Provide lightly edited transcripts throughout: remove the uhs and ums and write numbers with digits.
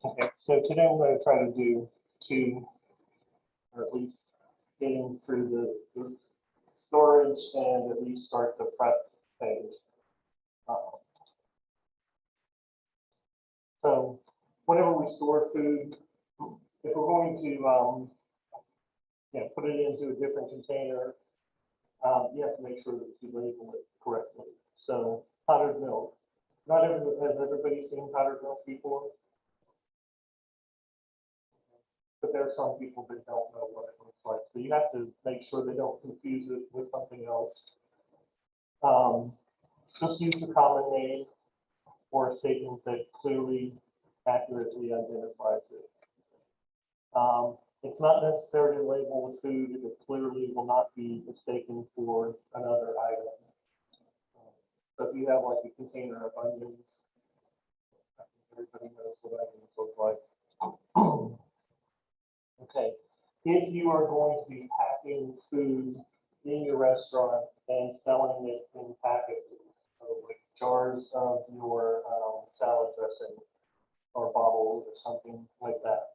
Okay, so today I'm going to try to do two, or at least getting through the storage and at least start the prep phase. So whenever we store food, if we're going to put it into a different container, you have to make sure that you label it correctly. So powdered milk. Has everybody seen powdered milk before? But there are some people that don't know what it looks like. So you have to make sure they don't confuse it with something else. Just use the common name or a statement that clearly, accurately identifies it. It's not necessarily labeled with food if it clearly will not be mistaken for another item. So if you have like a container of onions, I think everybody knows what onions look like. Okay, if you are going to be packing food in your restaurant and selling it in packages, so like jars of your salad dressing or bottles or something like that,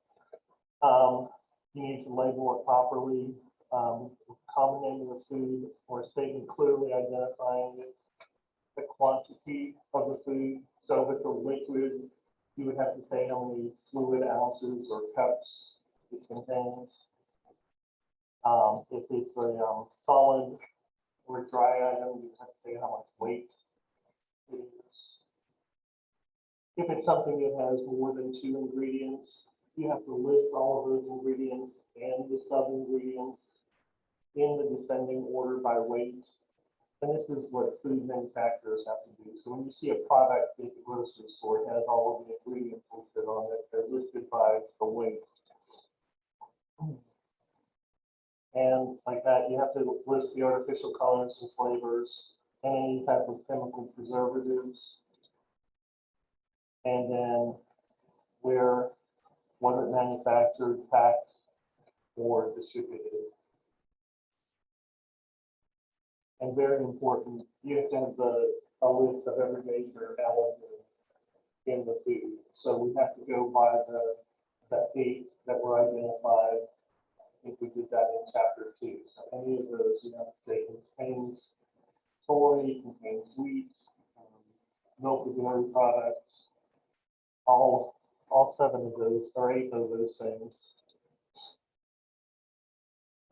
you need to label it properly, common name of the food or a statement clearly identifying it, the quantity of the food. So if it's a liquid, you would have to say how many fluid ounces or cups it contains. If it's a solid or dry item, you have to say how much weight it is. If it's something that has more than 2 ingredients, you have to list all of those ingredients and the sub-ingredients in the descending order by weight. And this is what food manufacturers have to do. So when you see a product at the grocery store, it has all of the ingredients listed on it. They're listed by the weight. And like that, you have to list the artificial colors and flavors and any type of chemical preservatives. And then where was it manufactured, packed, or distributed. And very important, you have to have a list of every major allergen in the food. So we have to go by the 8 that were identified. I think we did that in chapter 2. So any of those, you have to say contains soy, contains wheat, milk or dairy products, all 7 of those, or 8 of those things.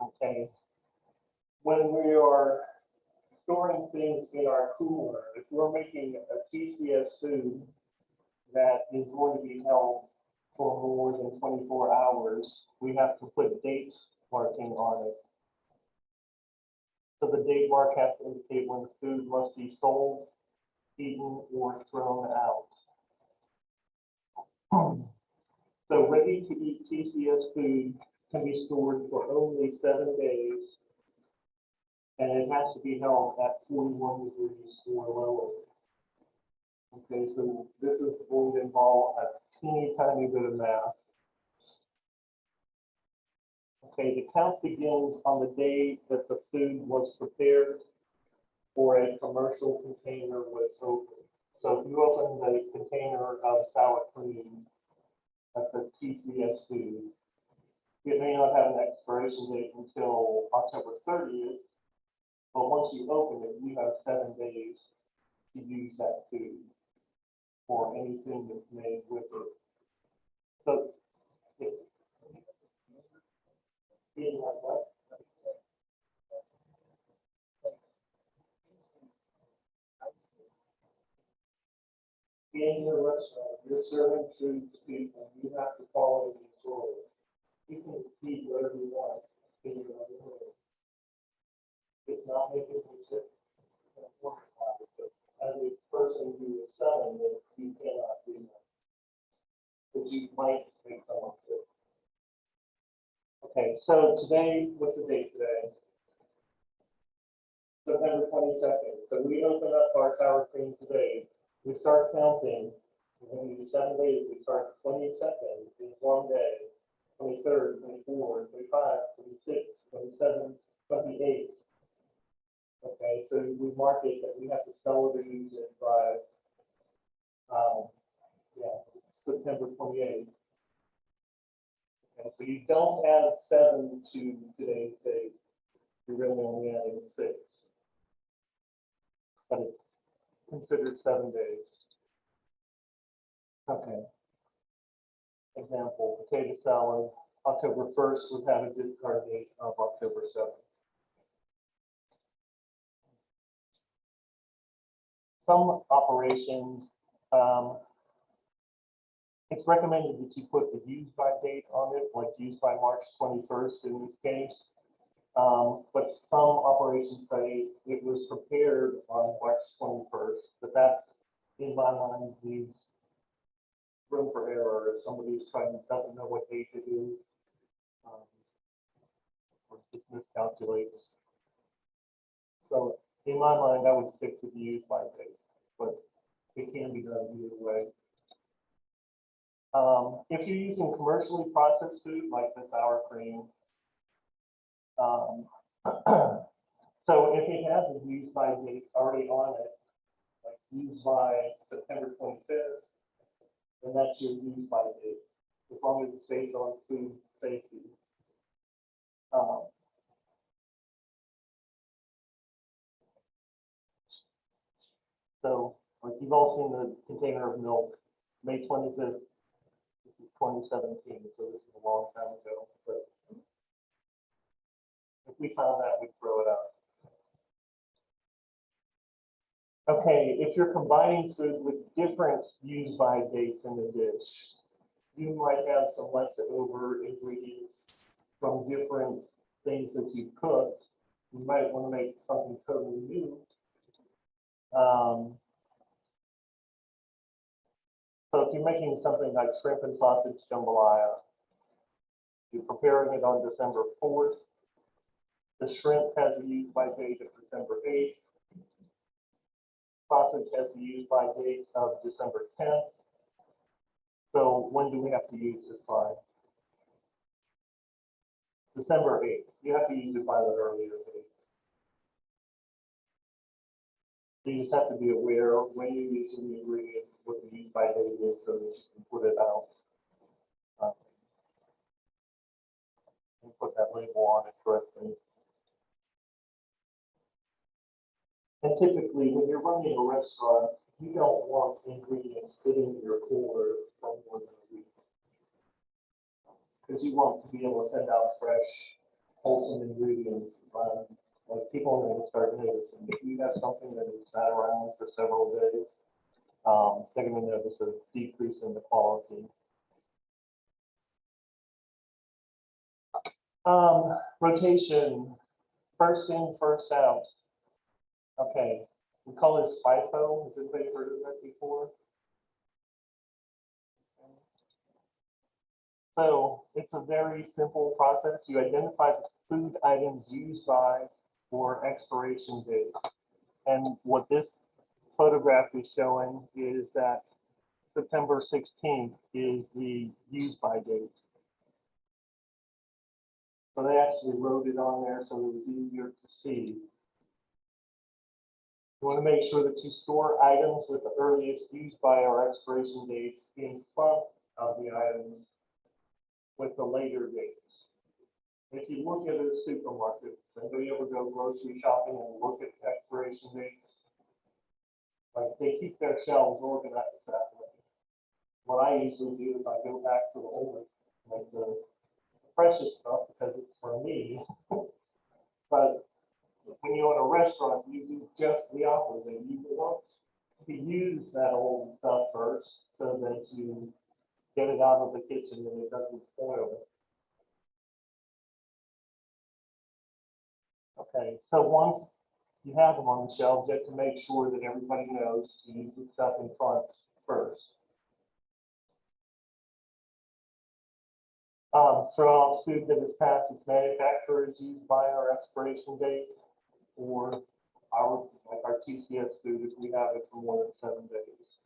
Okay. When we are storing things in our cooler, if we're making a TCS food that is going to be held for more than 24 hours, we have to put date marking on it. So the date mark has to indicate when the food must be sold, eaten, or thrown out. So ready-to-eat TCS food can be stored for only 7 days, and it has to be held at 41 degrees or lower. Okay, so this is going to involve a teeny tiny bit of math. Okay, the count begins on the day that the food was prepared or a commercial container was opened. So if you open the container of sour cream, that's a TCS food. It may not have an expiration date until October 30th, but once you open it, you have 7 days to use that food or anything that's made with it. So it's being like that. In your restaurant, you're serving food to people, you have to follow these rules. You can eat whatever you want in your own room. It's not making you sick. As a person who is selling it, you cannot do that. But you might make someone sick. Okay, so today, what's the date today? September 22nd. So we open up our sour cream today. We start counting. We're going to do 7 days. We start 22nd is 1 day. 23rd, 24, 25, 26, 27, 28. Okay, so we mark it that we have to sell the use it by September 28th. Okay, so you don't add 7 to today's date. You're really only adding 6. But it's considered 7 days. Okay. Example, potato salad, October 1st would have a discard date of October 7th. Some operations, it's recommended that you put the use by date on it, like use by March 21st in this case. But some operations say it was prepared on March 21st, but that, in my mind, leaves room for error if somebody's doesn't know what date it is, or just miscalculates. So in my mind, I would stick to the use by date, but it can be done either way. If you're using commercially processed food like the sour cream, so if it has a use by date already on it, like used by September 25th, then that's your use by date, as long as it's based on food safety. So, like you've all seen the container of milk, May 25th, this is 2017, so this is a long time ago. But if we found that, we'd throw it out. Okay, if you're combining food with different use by dates in the dish, you might have some leftover ingredients from different things that you've cooked. You might want to make something totally new. So if you're making something like shrimp and sausage jambalaya, you're preparing it on December 4th. The shrimp has a use by date of December 8th. Sausage has a use by date of December 10th. So when do we have to use this by? December 8th. You have to use it by the earlier date. So you just have to be aware of when you're using the ingredients, what the use by date is, so that you can put it out. And put that label on it correctly. And typically, when you're running a restaurant, you don't want ingredients sitting in your cooler for more than a week. Because you want to be able to send out fresh, wholesome ingredients. Like people are going to start noticing. If you have something that has sat around for several days, they're going to notice a decrease in the quality. Rotation, first in, first out. Okay, we call this FIFO. Has anybody heard of that before? So it's a very simple process. You identify the food items used by or expiration date. And what this photograph is showing is that September 16th is the use by date. So they actually wrote it on there so it was easier to see. You want to make sure that you store items with the earliest use by or expiration dates in front of the items with the later dates. If you look at a supermarket, anybody ever go grocery shopping and look at expiration dates? Like they keep their shelves organized that way. What I usually do is I go back to the older, like the precious stuff because it's for me. But when you're in a restaurant, you do just the opposite. You want to use that old stuff first so that you get it out of the kitchen and it doesn't spoil. Okay, so once you have them on the shelf, you have to make sure that everybody knows to use the stuff in front first. Throughout food that is past its manufacturer's use by our expiration date, or our TCS food if we have it for more than 7 days.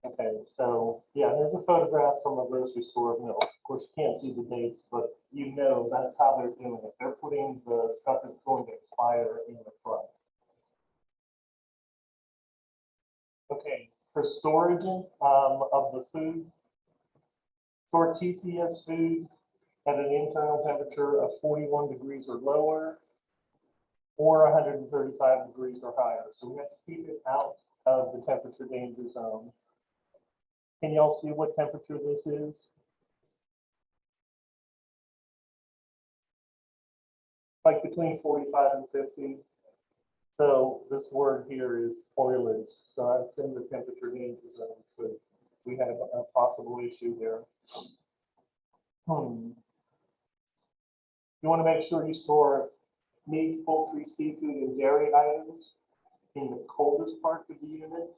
Okay, so yeah, there's a photograph from a grocery store of milk. Of course, you can't see the dates, but you know that's how they're doing it. They're putting the stuff that's going to expire in the front. Okay, for storage of the food, for TCS food, at an internal temperature of 41 degrees or lower, or 135 degrees or higher. So we have to keep it out of the temperature danger zone. Can y'all see what temperature this is? Like between 45 and 50. So this word here is foliage. So that's in the temperature danger zone. So we have a possible issue there. You want to make sure you store meat, poultry, seafood, and dairy items in the coldest part of the unit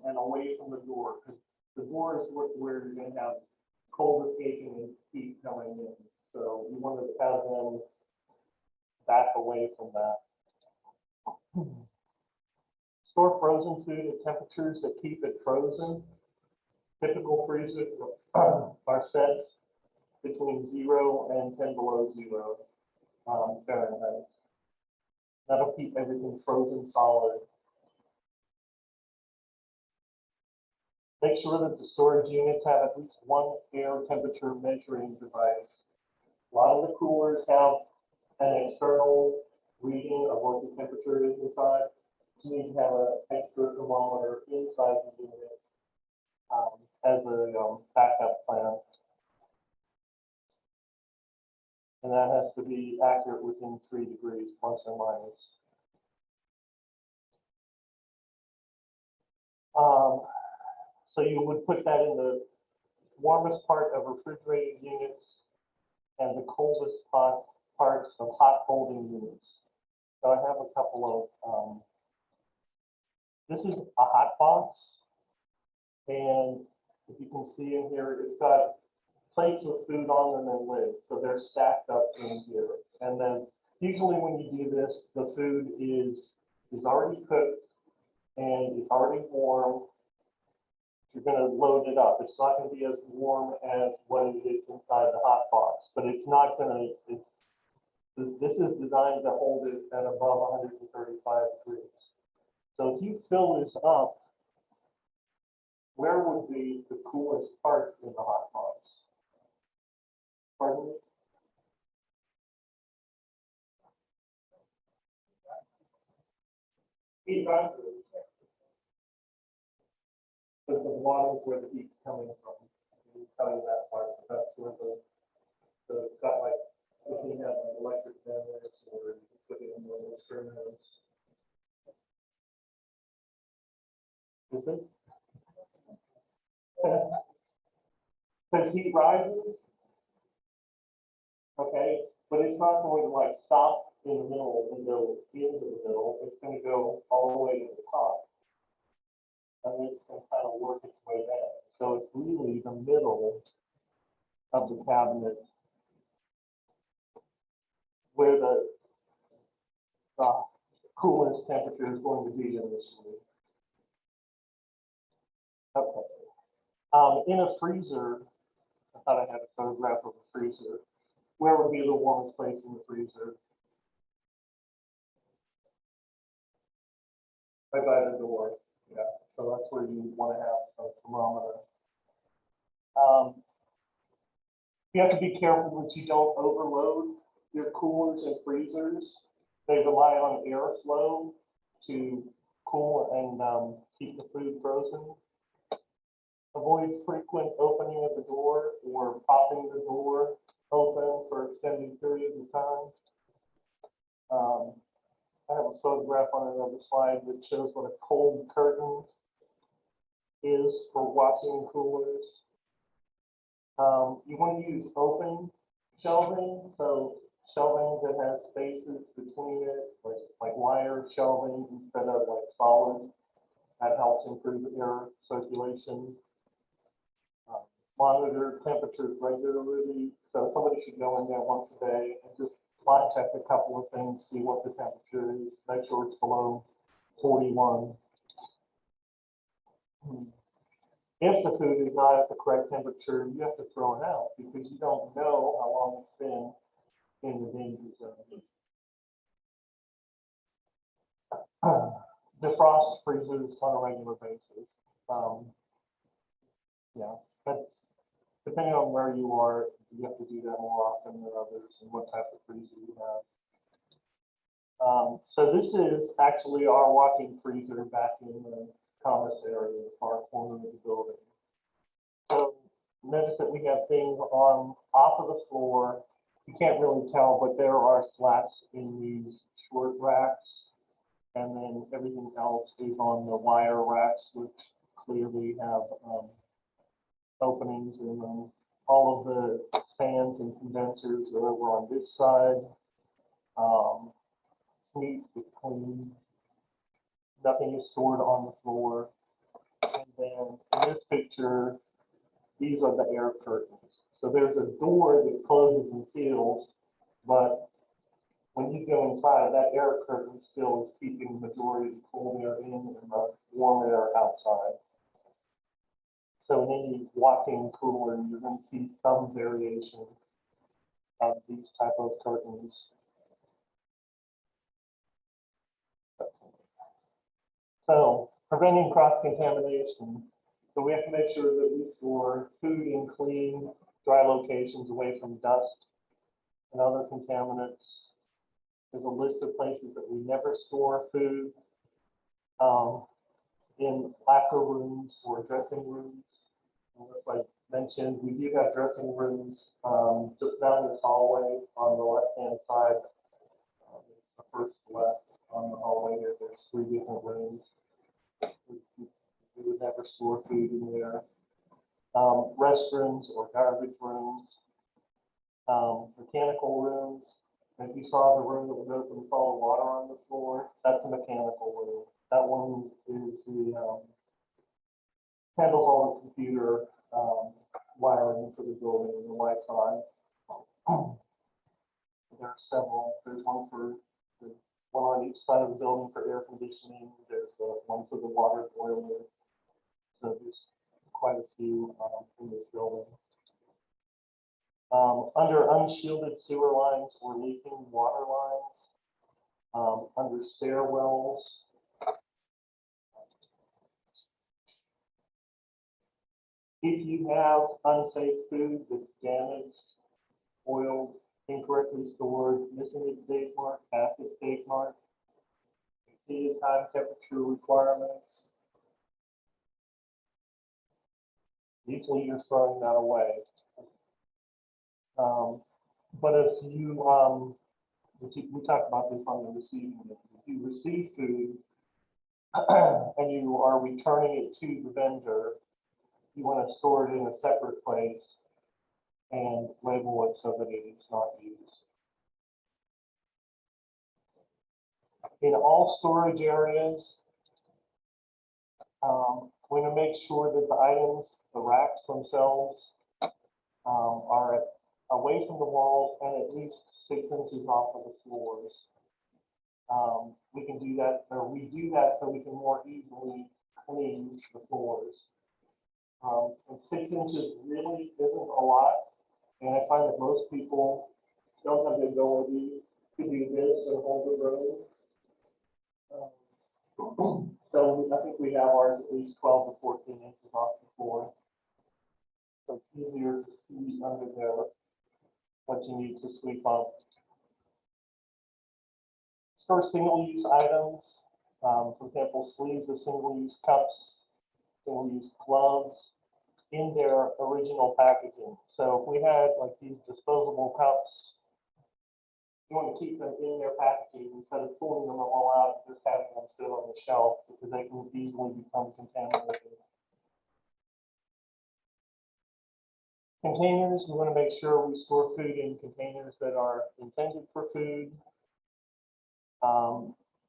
and away from the door. Because the door is where you're going to have cold escaping and heat coming in. So you want to have them back away from that. Store frozen food at temperatures that keep it frozen. Typical freezers are set between 0 and 10 below 0 Fahrenheit. That'll keep everything frozen solid. Make sure that the storage units have at least one air temperature measuring device. A lot of the coolers have an external reading of what the temperature is inside. You need to have an extra thermometer inside the unit as a backup plan. And that has to be accurate within 3 degrees plus or minus. So you would put that in the warmest part of refrigerated units and the coldest parts of hot holding units. So I have a couple of, this is a hot box. And if you can see in here, it's got plates with food on them and lids. So they're stacked up in here. And then usually when you do this, the food is already cooked and it's already warm. You're going to load it up. It's not going to be as warm as what it is inside the hot box, but it's not going to, this is designed to hold it at above 135 degrees. So if you fill this up, where would be the coolest part in the hot box? Pardon me? Heat rises. But the bottom is where the heat's coming from. I can tell you that part. That's where the got like, if you have an electric ventilators or you can put it in one of those terminals. Is it? Because heat rises, okay, but it's not going to like stop in the middle and go into the middle. It's going to go all the way to the top. And it's going to kind of work its way down. So it's really the middle of the cabinet where the coolest temperature is going to be initially. Okay. In a freezer, I thought I had a photograph of a freezer. Where would be the warmest place in the freezer? Right by the door. Yeah. So that's where you want to have a thermometer. You have to be careful that you don't overload your coolers and freezers. They rely on airflow to cool and keep the food frozen. Avoid frequent opening of the door or popping the door open for extended periods of time. I have a photograph on another slide that shows what a cold curtain is for washing coolers. You want to use open shelving, so shelving that has spaces between it, like wire shelving instead of like solid. That helps improve air circulation. Monitor temperatures regularly, so somebody should go in there once a day and just spot check a couple of things, see what the temperature is, make sure it's below 41. If the food is not at the correct temperature, you have to throw it out because you don't know how long it's been in the danger zone. Defrost freezers on a regular basis. Yeah, that's depending on where you are, you have to do that more often than others and what type of freezer you have. So this is actually our walk-in freezer back in the commissary in the far corner of the building. So notice that we have things on off of the floor. You can't really tell, but there are slats in these short racks. And then everything else is on the wire racks, which clearly have openings in them. All of the fans and condensers are over on this side. Neat, it's clean. Nothing is stored on the floor. And then in this picture, these are the air curtains. So there's a door that closes and seals, but when you go inside, that air curtain still is keeping the majority of the cold air in and the warm air outside. So in any walk-in cooler, you're going to see some variation of these type of curtains. So preventing cross-contamination. So we have to make sure that we store food in clean, dry locations away from dust and other contaminants. There's a list of places that we never store food in locker rooms or dressing rooms. And as I mentioned, we do have dressing rooms just down this hallway on the left-hand side. It's the first left on the hallway here. There's 3 different rooms. We would never store food in there. Restrooms or garbage rooms, mechanical rooms. If you saw the room that was open with all the water on the floor, that's a mechanical room. That one is the handles all the computer wiring for the building and the Wi-Fi. There are several. There's one on each side of the building for air conditioning. There's one for the water boiler. So there's quite a few in this building. Under unshielded sewer lines or leaking water lines, under stairwells, if you have unsafe food that's damaged, oiled, incorrectly stored, missing its date mark, past its date mark, exceeded time temperature requirements, usually you're throwing that away. But if you, we talked about this on the receiving end. If you receive food and you are returning it to the vendor, you want to store it in a separate place and label it so that it is not used. In all storage areas, we're going to make sure that the items, the racks themselves, are away from the walls and at least 6 inches off of the floors. We can do that, or we do that so we can more easily clean the floors. And 6 inches really isn't a lot, and I find that most people don't have the ability to do this and hold the room. So I think we have ours at least 12 to 14 inches off the floor. So it's easier to see under there what you need to sweep up. Store single-use items, for example, sleeves of single-use cups, single-use gloves in their original packaging. So if we had like these disposable cups, you want to keep them in their packaging instead of pulling them all out and just having them sit on the shelf because they can easily become contaminated. Containers, we want to make sure we store food in containers that are intended for food.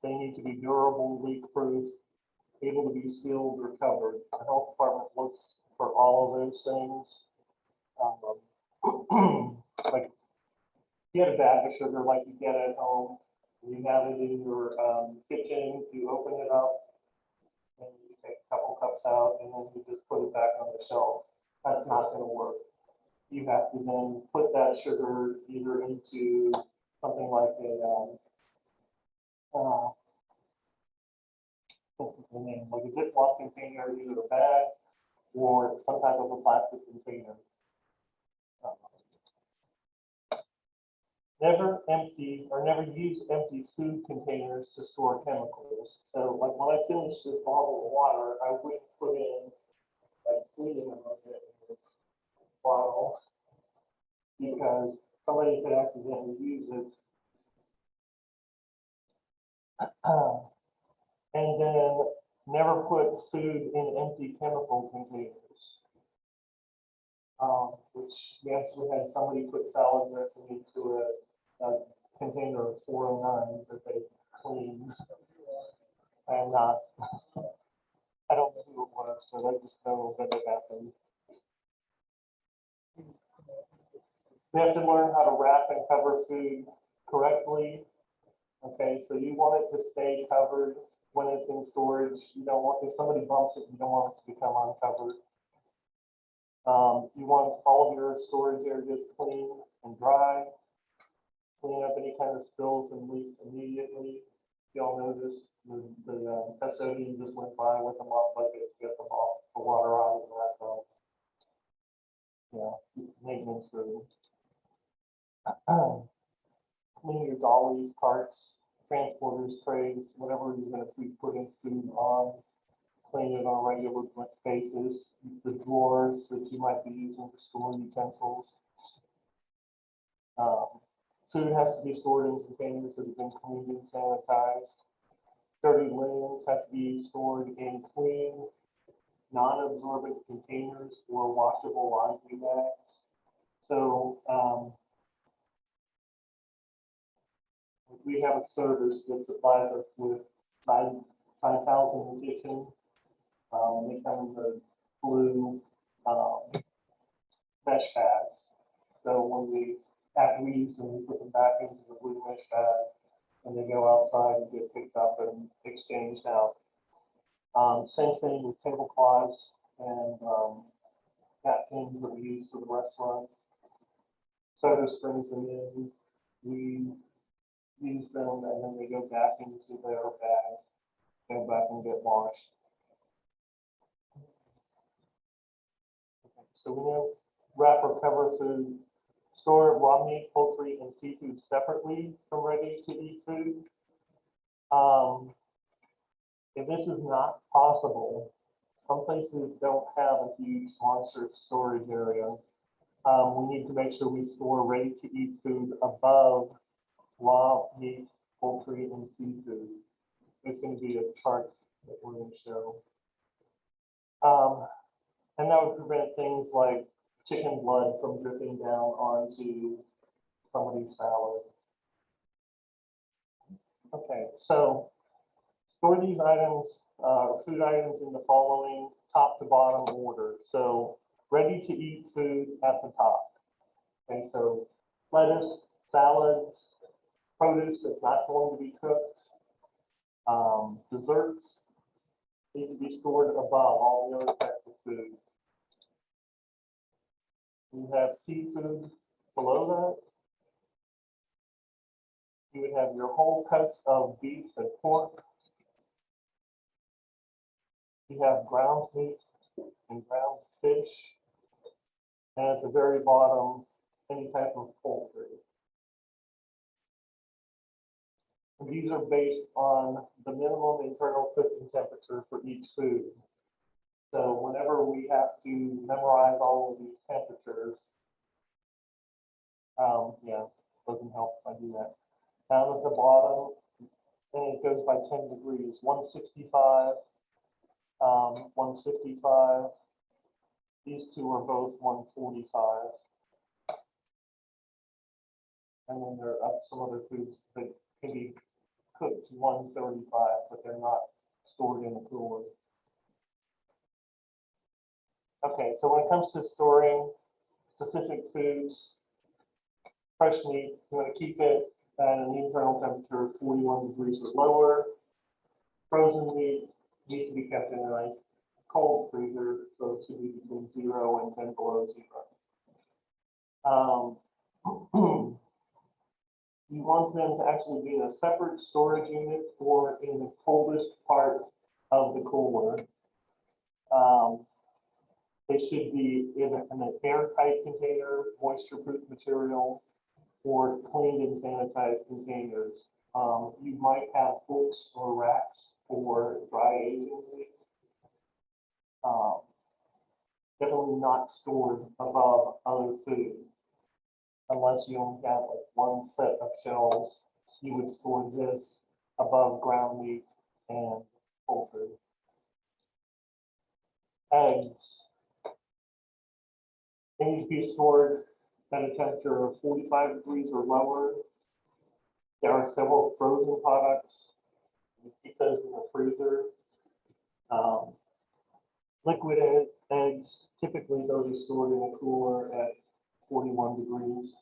They need to be durable, leak-proof, able to be sealed or covered. The health department looks for all of those things. Like if you had a bag of sugar like you get at home, you have it in your kitchen, you open it up, and you take a couple cups out, and then you just put it back on the shelf. That's not going to work. You have to then put that sugar either into something like a like a Ziploc container, either a bag or some type of a plastic container. Never empty or never use empty food containers to store chemicals. So like when I finish this bottle of water, I wouldn't put in like cleaning ammonia in this bottle because somebody could accidentally use it. And then never put food in empty chemical containers. Which we actually had somebody put salad dressing into a container of 409 that they cleaned. And I don't know who it was, but I just know that it happened. We have to learn how to wrap and cover food correctly. Okay, so you want it to stay covered when it's in storage. You don't want, if somebody bumps it, you don't want it to become uncovered. You want all of your storage areas clean and dry. Clean up any kind of spills and leaks immediately. Y'all notice the custodian just went by with a mop bucket to get the water out of the restaurant. Yeah, maintenance room. Clean your dollies, carts, transporters, trays, whatever you're going to be putting food on. Clean it on a regular basis. The drawers that you might be using to store utensils. Food has to be stored in containers that have been cleaned and sanitized. Dirty linens have to be stored in clean, non-absorbent containers or washable laundry bags. So we have a service that supplies us with side towels in the kitchen. They come in the blue mesh bags. So after we use them, we put them back into the blue mesh bag, and they go outside and get picked up and exchanged out. Same thing with tablecloths and napkins that we use for the restaurant. Service brings them in, we use them, and then they go back into their bags, go back and get washed. Okay, so we know wrap or cover food, store raw meat, poultry, and seafood separately from ready-to-eat food. If this is not possible, some places don't have a huge monster storage area. We need to make sure we store ready-to-eat food above raw meat, poultry, and seafood. There's going to be a chart that we're going to show. And that would prevent things like chicken blood from dripping down onto somebody's salad. Okay, so store these items, food items in the following top to bottom order. So ready to eat food at the top. Okay, so lettuce, salads, produce that's not going to be cooked, desserts need to be stored above all the other types of food. You have seafood below that. You would have your whole cuts of beef and pork. You have ground meat and ground fish. And at the very bottom, any type of poultry. And these are based on the minimum internal cooking temperature for each food. So whenever we have to memorize all of these temperatures, yeah, it doesn't help if I do that. Down at the bottom, and it goes by 10 degrees, 165, 155. These two are both 145. And then there are some other foods that can be cooked to 135, but they're not stored in a cooler. Okay, so when it comes to storing specific foods, fresh meat, you want to keep it at an internal temperature of 41 degrees or lower. Frozen meat needs to be kept in a nice cold freezer, so it should be between 0 and 10 below 0. You want them to actually be in a separate storage unit or in the coldest part of the cooler. They should be in an airtight container, moisture-proof material. or cleaned and sanitized containers. You might have hooks or racks for dry aging meat. Um, Definitely not stored above other food unless you only have like one set of shelves. You would store this above ground meat and poultry. Eggs, they need to be stored at a temperature of 45 degrees or lower. There are several frozen products. You keep those in the freezer. Um, Liquid eggs, typically those are stored in a cooler at 41 degrees.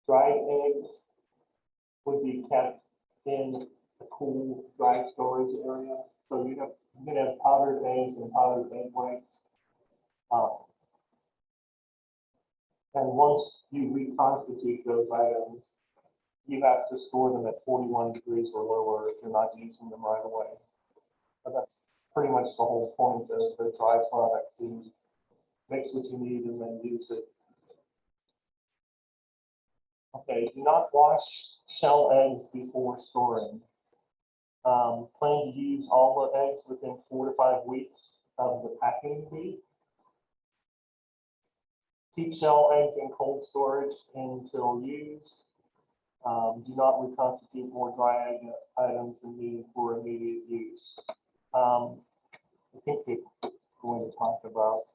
Dried eggs would be kept in a cool, dry storage area. So you can have powdered eggs and powdered egg whites. Um, and once you reconstitute those items, you have to store them at 41 degrees or lower if you're not using them right away. But that's pretty much the whole point of the dry product. You mix what you need and then use it. Okay, do not wash shell eggs before storing. Plan to use all the eggs within 4 to 5 weeks of the packing date. Keep shell eggs in cold storage until used. Do not reconstitute more dry egg items than needed for immediate use. I think we're going to talk about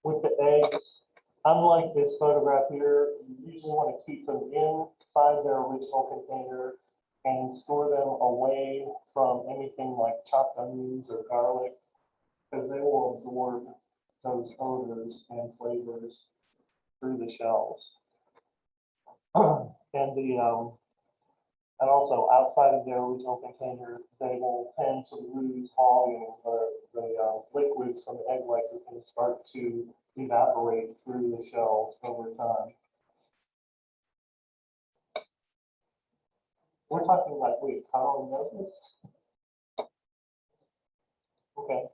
with the eggs. Unlike this photograph here, you usually want to keep them inside their original container and store them away from anything like chopped onions or garlic, because they will absorb those odors and flavors through the shells. And also outside of their original container, they will tend to lose volume. The liquids from the egg whites are going to start to evaporate through the shells over time. We're talking like, wait, how do we know this? Okay.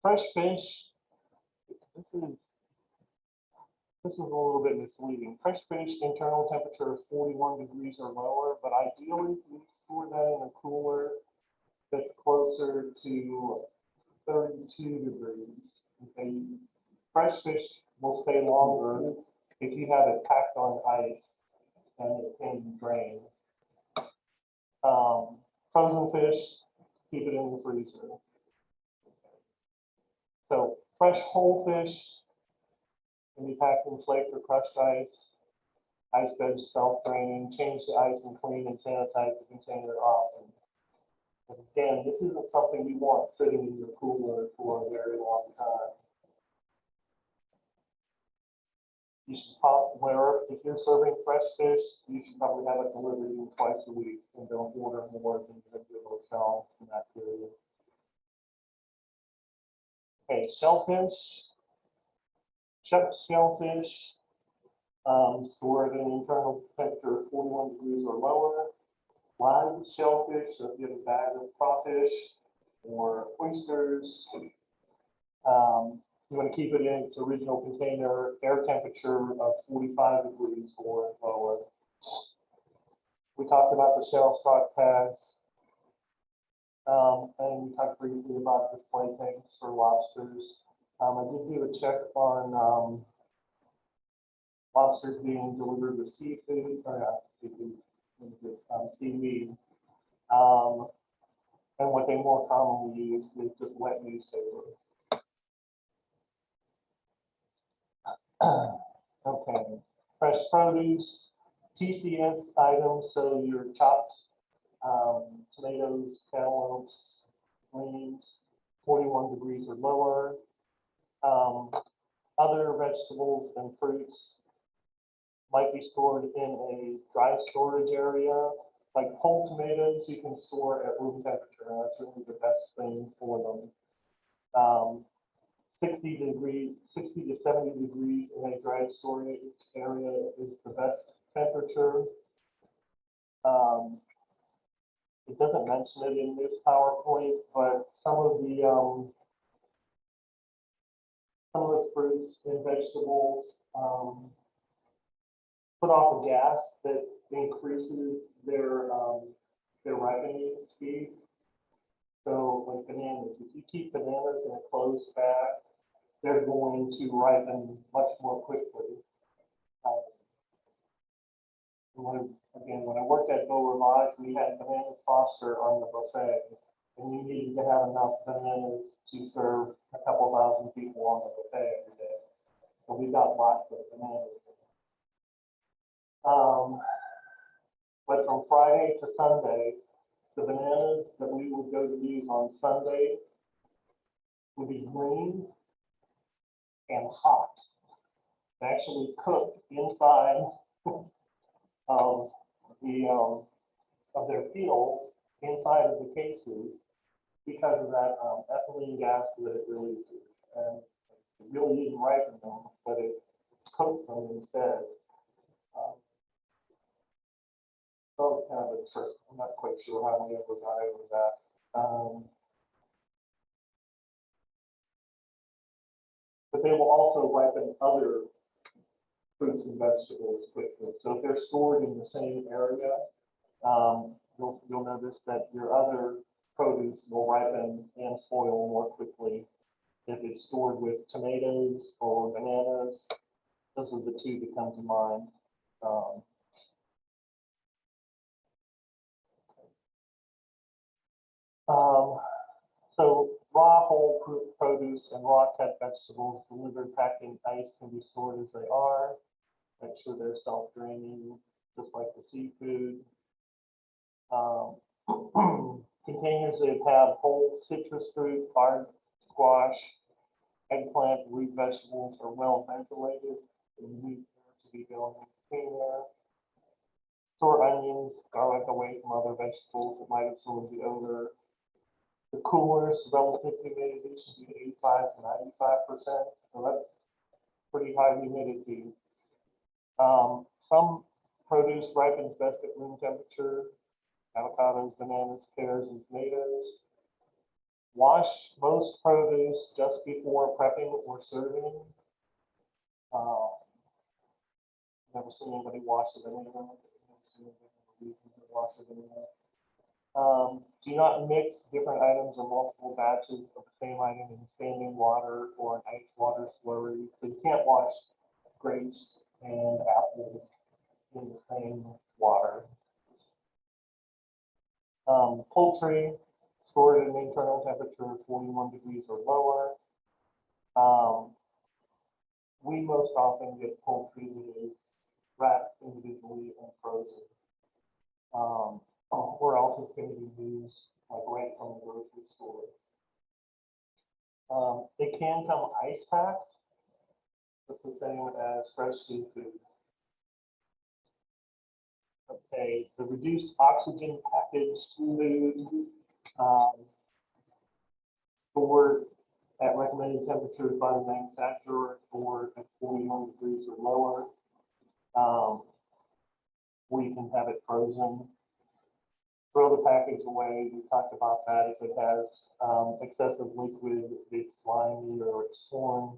Fresh fish. This is a little bit misleading. Fresh fish internal temperature of 41 degrees or lower, but ideally you store that in a cooler that's closer to 32 degrees. Okay. Fresh fish will stay longer if you have it packed on ice and it can drain. Frozen fish, keep it in the freezer. So fresh whole fish can be packed in flaked or crushed ice bed self-draining, change the ice and clean and sanitize the container often. And again, this isn't something you want sitting in your cooler for a very long time. You should if you're serving fresh fish, you should probably have it delivered in twice a week and don't order more than you're going to be able to sell in that period. Okay, shellfish. Shucked shellfish, stored at an internal temperature of 41 degrees or lower. Live shellfish, so if you have a bag of crawfish or oysters, you want to keep it in its original container, air temperature of 45 degrees or lower. We talked about the shell stock tags, and we talked briefly about display tanks for lobsters. I did do a check on lobsters being delivered with seafood, or not seafood, seaweed. And what they more commonly use is just wet newspaper. Okay, fresh produce, TCS items, so your chopped tomatoes, cantaloupes, greens, 41 degrees or lower. Other vegetables and fruits might be stored in a dry storage area. Like whole tomatoes, you can store at room temperature. That's really the best thing for them. 60 to 70 degrees in a dry storage area is the best temperature. it doesn't mention it in this PowerPoint, but some of the fruits and vegetables put off a gas that increases their ripening speed. So like bananas, if you keep bananas in a closed bag, they're going to ripen much more quickly. When I worked at Beau Rivage, we had banana foster on the buffet, and you needed to have enough bananas to serve a couple thousand people on the buffet every day. So we got lots of bananas. But from Friday to Sunday, the bananas that we would go to use on Sunday would be green and hot. Actually cooked inside of their peels inside of the cases because of that ethylene gas that it releases. And it really didn't ripen them, but it cooked them instead. So it's kind of interesting. I'm not quite sure how we ever got over that. But they will also ripen other fruits and vegetables quickly. So if they're stored in the same area, you'll notice that your other produce will ripen and spoil more quickly if it's stored with tomatoes or bananas. Those are the two that come to mind. So raw whole produce and raw cut vegetables delivered packed in ice can be stored as they are. Make sure they're self-draining, just like the seafood. Containers that have whole citrus fruit, barred squash, eggplant, root vegetables are well ventilated and need to be going in the container. Store onions, garlic away from other vegetables that might absorb the odor. The coolers, relative humidity should be 85 to 95%. So that's pretty high humidity. Some produce ripens best at room temperature. Avocados, bananas, pears, and tomatoes. Wash most produce just before prepping or serving. Never seen anybody wash a banana. Never seen anybody wash a banana. Do not mix different items or multiple batches of the same item in standing water or an ice water slurry. So you can't wash grapes and apples in the same water. Poultry stored at an internal temperature of 41 degrees or lower. We most often get poultry that is wrapped individually and frozen. Or else it's going to be used like right from the grocery store. It can come ice packed. It's the same as fresh seafood. Okay, the reduced oxygen packaged food stored at recommended temperatures by the manufacturer or at 41 degrees or lower. We can have it frozen. Throw the package away. We talked about that. If it has excessive liquid, it's slimy or it's torn,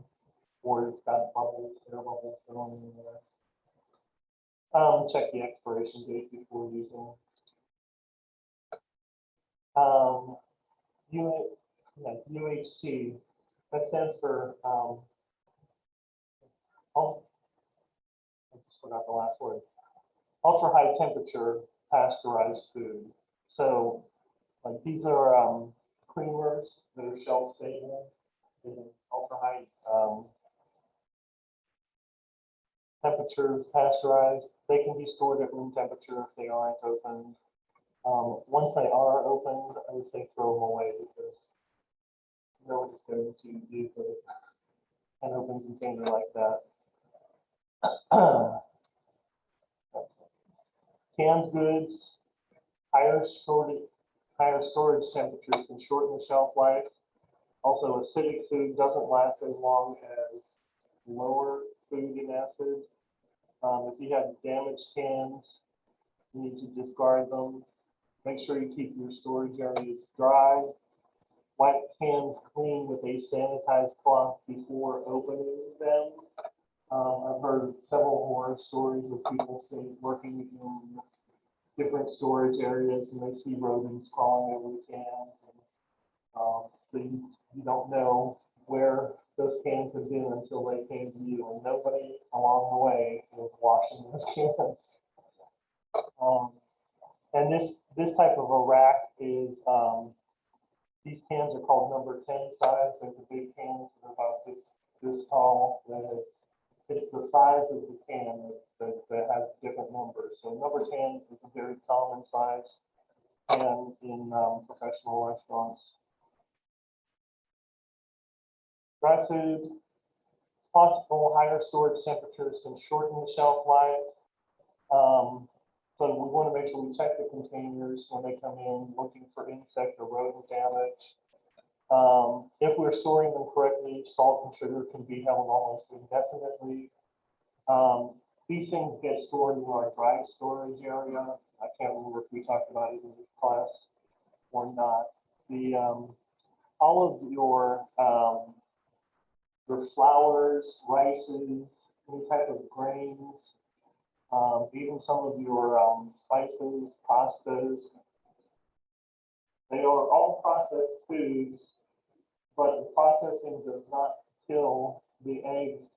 or it's got bubbles, air bubbles going in there. Check the expiration date before using. UHT, that stands for, oh, I just forgot the last word. Ultra high temperature pasteurized food. So, like these are creamers that are shelf stable in ultra high temperatures, pasteurized. They can be stored at room temperature if they aren't opened. Once they are opened, I would say throw them away because nobody's going to use an open container like that. Canned goods, higher storage temperatures can shorten the shelf life. Also, acidic food doesn't last as long as lower food in acid. If you have damaged cans, you need to discard them. Make sure you keep your storage areas dry. Wipe cans clean with a sanitized cloth before opening them. I've heard several horror stories of people working in different storage areas and they see rodents crawling over the cans. So you don't know where those cans have been until they came to you, and nobody along the way is washing those cans. And this type of a rack is, these cans are called number 10 size. They're the big cans that are about this tall. And it's the size of the can that has different numbers. So number 10 is a very common size can in professional restaurants. Dry food, it's possible higher storage temperatures can shorten the shelf life. So we want to make sure we check the containers when they come in, looking for insect or rodent damage. If we're storing them correctly, salt and sugar can be held almost indefinitely. These things get stored in our dry storage area. I can't remember if we talked about it in this class or not. All of your flours, rices, any type of grains, even some of your spices, pastas, they are all processed foods, but the processing does not kill the eggs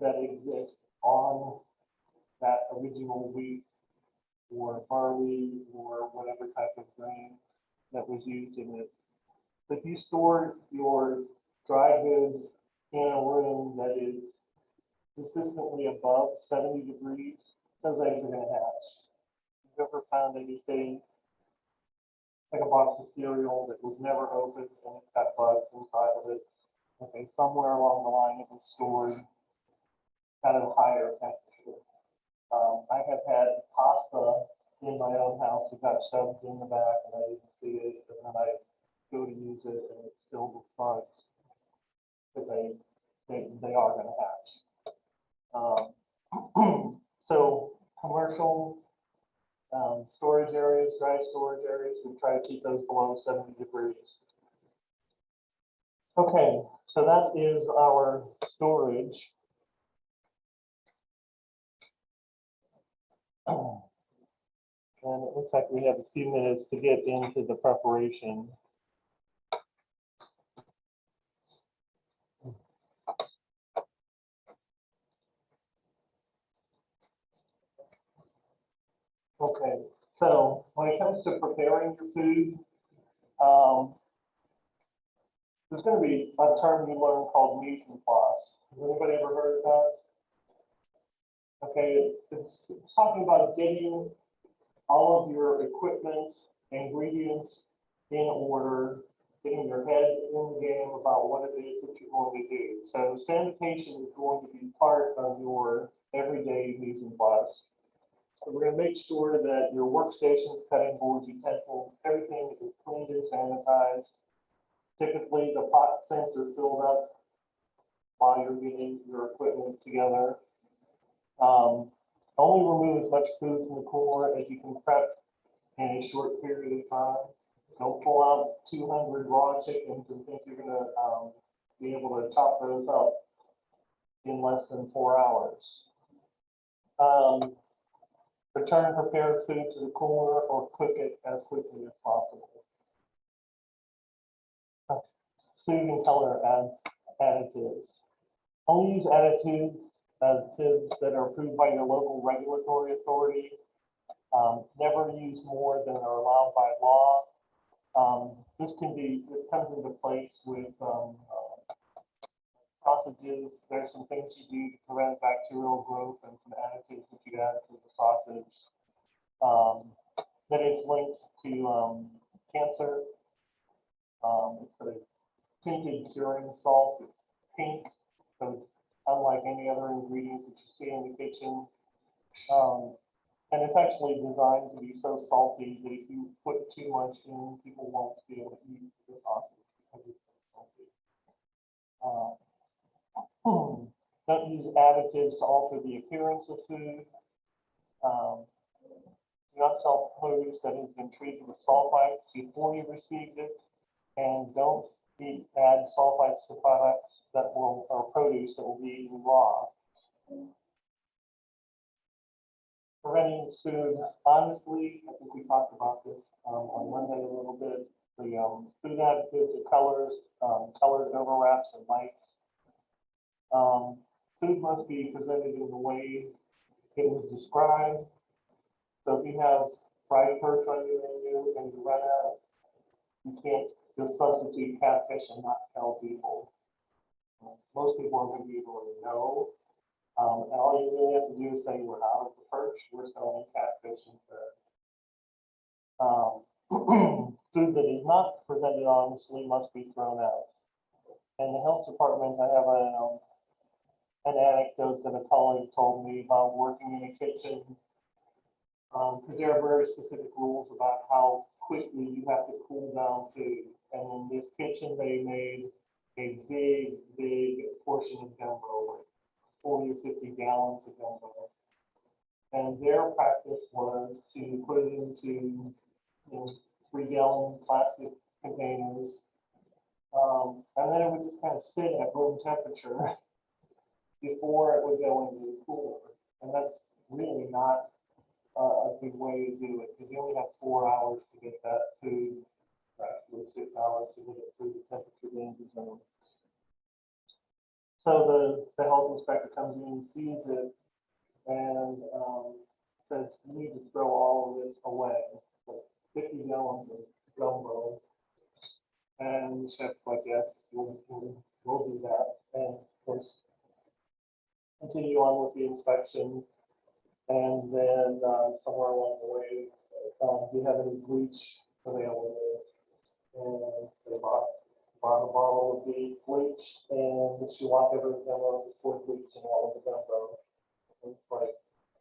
that exist on that original wheat or barley or whatever type of grain that was used in it. If you store your dry goods in a room that is consistently above 70 degrees, those eggs are going to hatch. Have you ever found anything like a box of cereal that was never opened and it's got bugs inside of it? Okay, somewhere along the line it was stored at a higher temperature. I have had pasta in my own house that got shoved in the back and I didn't see it, and then I go to use it and it's filled with bugs because they are going to hatch. So commercial storage areas, dry storage areas, we try to keep those below 70 degrees. Okay, so that is our storage. And it looks like we have a few minutes to get into the preparation. Okay, so when it comes to preparing your food, there's going to be a term you learn called mise en place. Has anybody ever heard of that? Okay, it's talking about getting all of your equipment, ingredients in order, getting your head in the game about what it is that you're going to do. So sanitation is going to be part of your everyday mise en place. So we're going to make sure that your workstations, cutting boards, utensils, everything is cleaned and sanitized. Typically, the pot sinks are filled up while you're getting your equipment together. Only remove as much food from the cooler as you can prep in a short period of time. Don't pull out 200 raw chickens and think you're going to be able to chop those up in less than 4 hours. Return prepared food to the cooler or cook it as quickly as possible. Food and color additives. Only use additives that are approved by your local regulatory authority. Never use more than are allowed by law. This comes into place with sausages. There's some things you do to prevent bacterial growth and some additives that you add to the sausage. That is linked to cancer. It's a tinted curing salt. It's pink, so it's unlike any other ingredient that you see in the kitchen. And it's actually designed to be so salty that if you put too much in, people won't be able to eat the sausage because it's so salty. Don't use additives to alter the appearance of food. do not sell produce that has been treated with sulfites before you received it, and don't add sulfites to products that will, or produce that will be eaten raw. Preventing food, honestly, I think we talked about this on Monday a little bit. The food additives, the colors, colored overwraps and lights. Food must be presented in the way it was described. So if you have fried perch on your menu and you run out, you can't just substitute catfish and not tell people. Most people aren't going to be able to know. And all you really have to do is say, we're out of the perch, we're selling catfish instead. Food that is not presented honestly must be thrown out. And the health department, I have an anecdote that a colleague told me about working in a kitchen, because there are very specific rules about how quickly you have to cool down food. And in this kitchen, they made a big portion of gumbo, 40 or 50 gallons of gumbo. And their practice was to put it into 3-gallon plastic containers. And then it would just kind of sit at room temperature before it would go into the cooler. And that's really not a good way to do it, because you only have 4 hours to get that food, actually 6 hours to get it through the temperature danger zone. So the health inspector comes in and sees it and says, you need to throw all of this away. So 50 gallons of gumbo. And the chef's like, yes, we'll do that. And of course, continue on with the inspection. And then somewhere along the way, do you have any bleach available? And they bought a bottle of the bleach, and she walked over to them and poured bleach in all of the gumbo. It's like,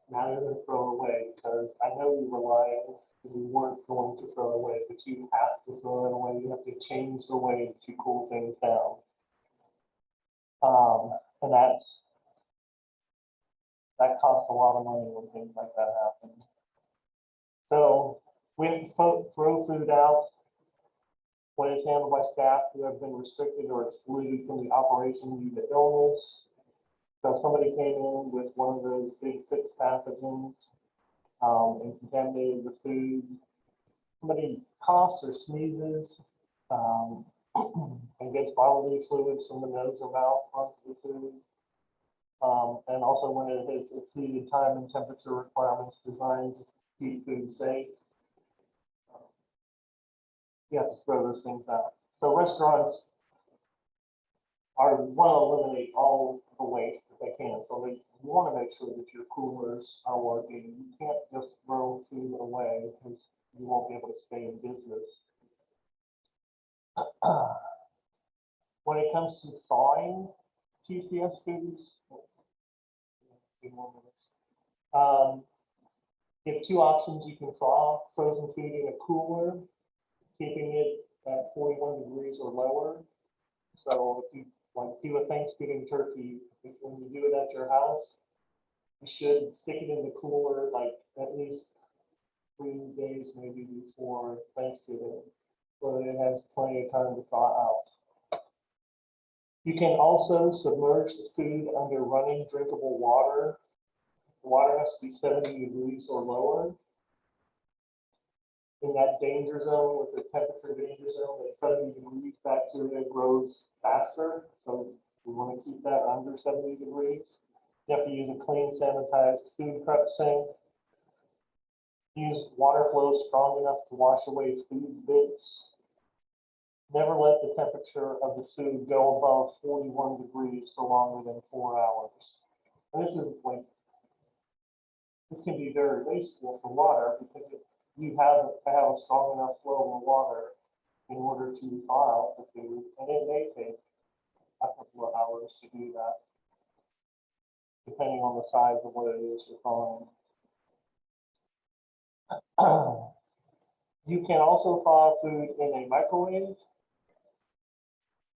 now you're going to throw it away, because I know you were lying. You weren't going to throw it away, but you have to throw it away. You have to change the way to cool things down. And that costs a lot of money when things like that happen. So we have to throw food out when it's handled by staff who have been restricted or excluded from the operation due to illness. So if somebody came in with one of those big 6 pathogens and contaminated the food, somebody coughs or sneezes and gets bodily fluids from the nose or mouth onto the food. And also when it has exceeded time and temperature requirements designed to keep food safe, you have to throw those things out. So restaurants want to eliminate all the waste that they can. So you want to make sure that your coolers are working. You can't just throw food away, because you won't be able to stay in business. When it comes to thawing TCS foods, you have 2 options. You can thaw frozen food in a cooler, keeping it at 41 degrees or lower. So if you do a Thanksgiving turkey, when you do it at your house, you should stick it in the cooler like at least 3 days maybe before Thanksgiving, so that it has plenty of time to thaw out. You can also submerge the food under running drinkable water. The water has to be 70 degrees or lower. In that danger zone, with the temperature danger zone at 70 degrees, bacteria grows faster. So we want to keep that under 70 degrees. You have to use a clean, sanitized food prep sink. Use water flow strong enough to wash away food bits. Never let the temperature of the food go above 41 degrees for longer than 4 hours. And this can be very wasteful for water, because you have to have a strong enough flow of water in order to thaw out the food, and it may take a couple of hours to do that, depending on the size of what it is you're thawing. You can also thaw food in a microwave,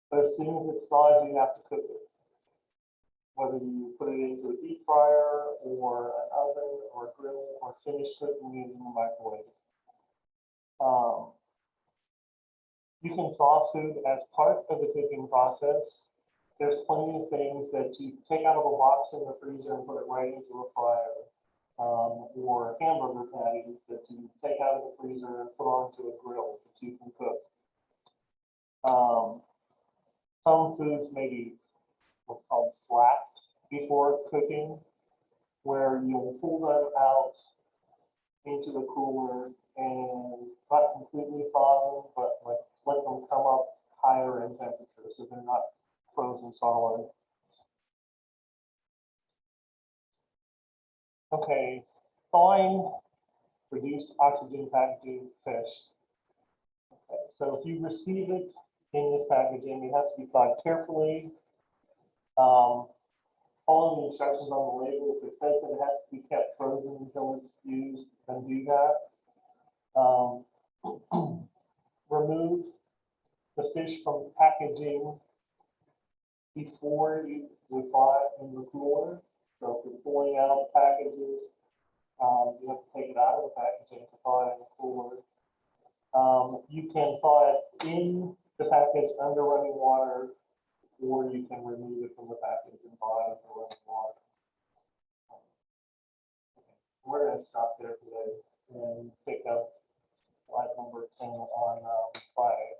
but as soon as it's thawed, you have to cook it. whether you put it into a deep fryer or an oven or a grill or finish cooking using a microwave. You can thaw food as part of the cooking process. There's plenty of things that you take out of a box in the freezer and put it right into a fryer. Or hamburger patties that you take out of the freezer and put onto a grill that you can cook. Some foods may be what's called slacked before cooking, where you'll pull them out into the cooler and not completely thaw them, but let them come up higher in temperature so they're not frozen solid. Okay, thawing reduced oxygen packaging fish. Okay, so if you receive it in this packaging, it has to be thawed carefully. Following the instructions on the label, if it says that it has to be kept frozen until it's used, then do that. Remove the fish from packaging before you thaw it in the cooler. So if you're pulling out packages, you have to take it out of the packaging to thaw it in the cooler. You can thaw it in the package under running water, or you can remove it from the package and thaw it under running water. We're going to stop there today and pick up slide number 10 on Friday.